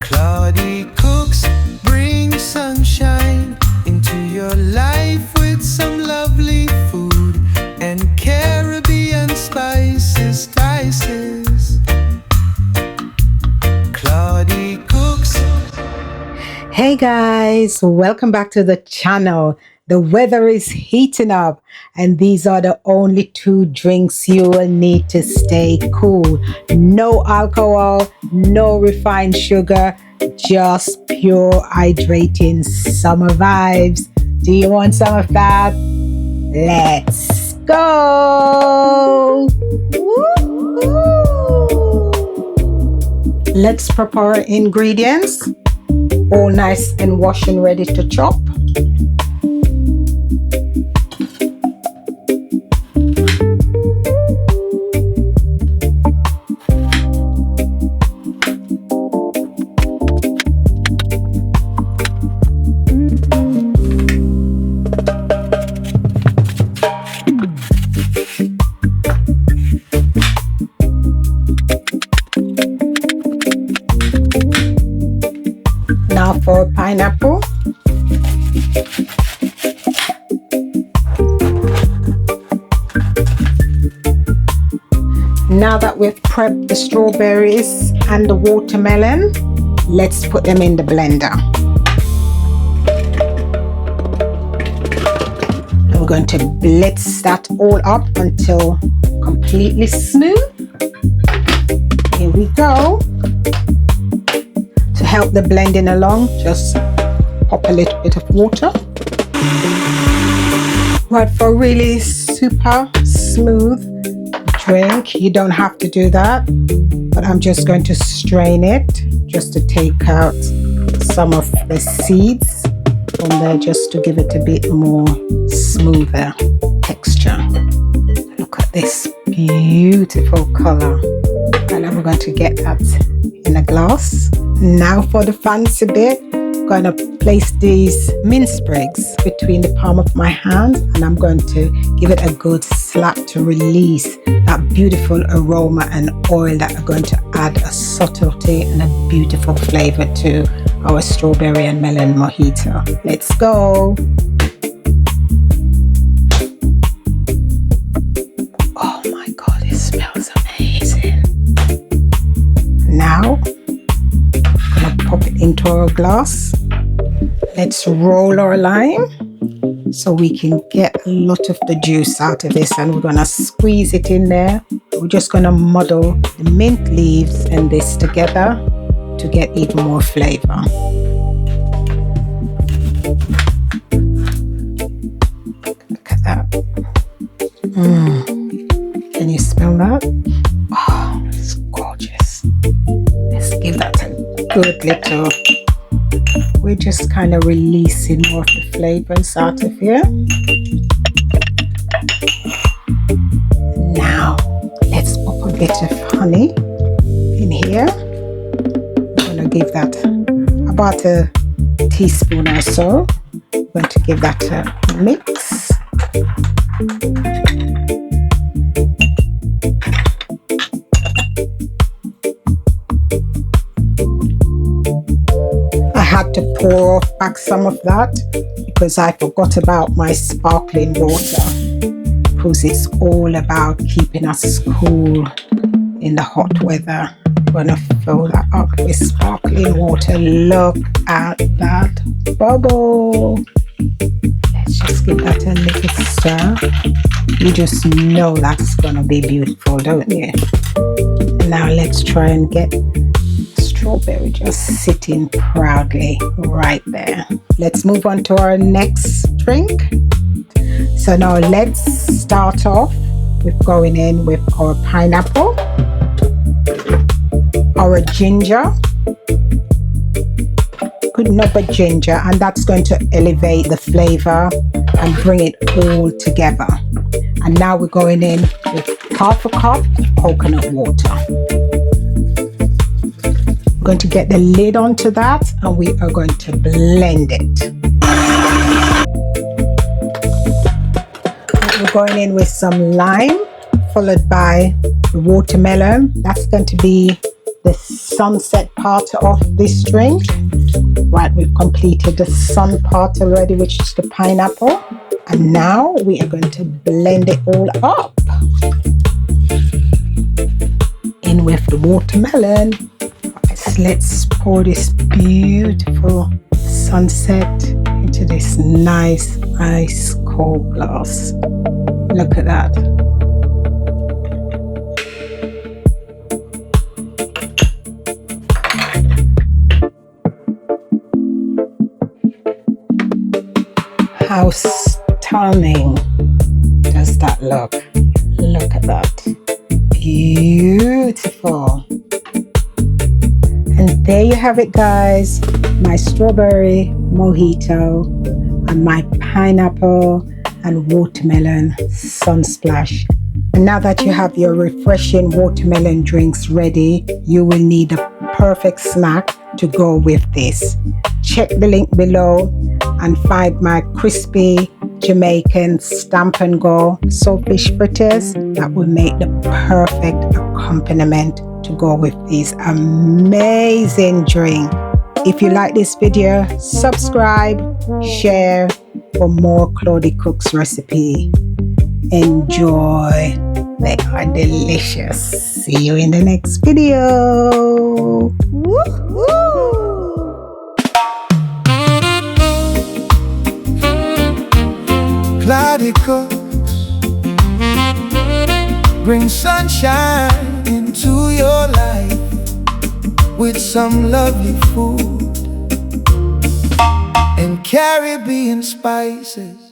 Claudie cooks, bring sunshine into your life with some lovely food and Caribbean spices, spices. Claudie cooks. Hey guys, welcome back to the channel. The weather is heating up and these are the only two drinks you will need to stay cool. No alcohol, no refined sugar, just pure hydrating summer vibes. Do you want some of that? Let's go! Woo-hoo! Let's prepare our ingredients. All nice and washed and ready to chop. Now for pineapple. Now that we've prepped the strawberries and the watermelon, let's put them in the blender. And we're going to blitz that all up until completely smooth. Here we go. To help the blending along, just pop a little bit of water. Right, for a really super smooth drink, you don't have to do that, but I'm just going to strain it just to take out some of the seeds from there, just to give it a bit more smoother texture. Look at this beautiful color. And I'm going to get that in a glass. Now for the fancy bit, I'm going to place these mint sprigs between the palm of my hand, and I'm going to give it a good slap to release that beautiful aroma and oil that are going to add a subtlety and a beautiful flavor to our strawberry and melon mojito. Let's go. Oh my God, it smells amazing. Now, I'm gonna pop it into our glass. Let's roll our lime so we can get a lot of the juice out of this, and we're gonna squeeze it in there. We're just gonna muddle the mint leaves and this together to get even more flavor. Look at that. Can you smell that? Oh, it's gorgeous. Let's give that a good little. We're just kind of releasing more of the flavors out of here. Now, let's pop a bit of honey in here. I'm going to give that about a teaspoon or so. I'm going to give that a mix. I had to pour off back some of that because I forgot about my sparkling water, because it's all about keeping us cool in the hot weather. I'm gonna fill that up with sparkling water. Look at that bubble. Let's just give that a little stir. You just know that's gonna be beautiful, don't you? Now let's try and get strawberry just sitting proudly right there. Let's move on to our next drink. So now let's start off with going in with our pineapple, our ginger, good enough of ginger, and that's going to elevate the flavor and bring it all together. And now we're going in with half a cup of coconut water. Going to get the lid onto that, and we are going to blend it. We're going in with some lime, followed by the watermelon. That's going to be the sunset part of this drink. Right, we've completed the sun part already, which is the pineapple. And now we are going to blend it all up. In with the watermelon. Right, so let's pour this beautiful sunset into this nice ice cold glass. Look at that. How stunning does that look? Look at that. Beautiful. And there you have it, guys. My strawberry mojito and my pineapple and watermelon sunsplash. And now that you have your refreshing watermelon drinks ready, you will need a perfect snack to go with this. Check the link below and find my crispy Jamaican stamp and go saltfish fritters. That will make the perfect accompaniment to go with this amazing drink. If you like this video, subscribe, share for more Claudie Cooks recipe. Enjoy. They are delicious. See you in the next video. Woo-hoo! Claudie Cooks bring sunshine into your life with some lovely food and Caribbean spices.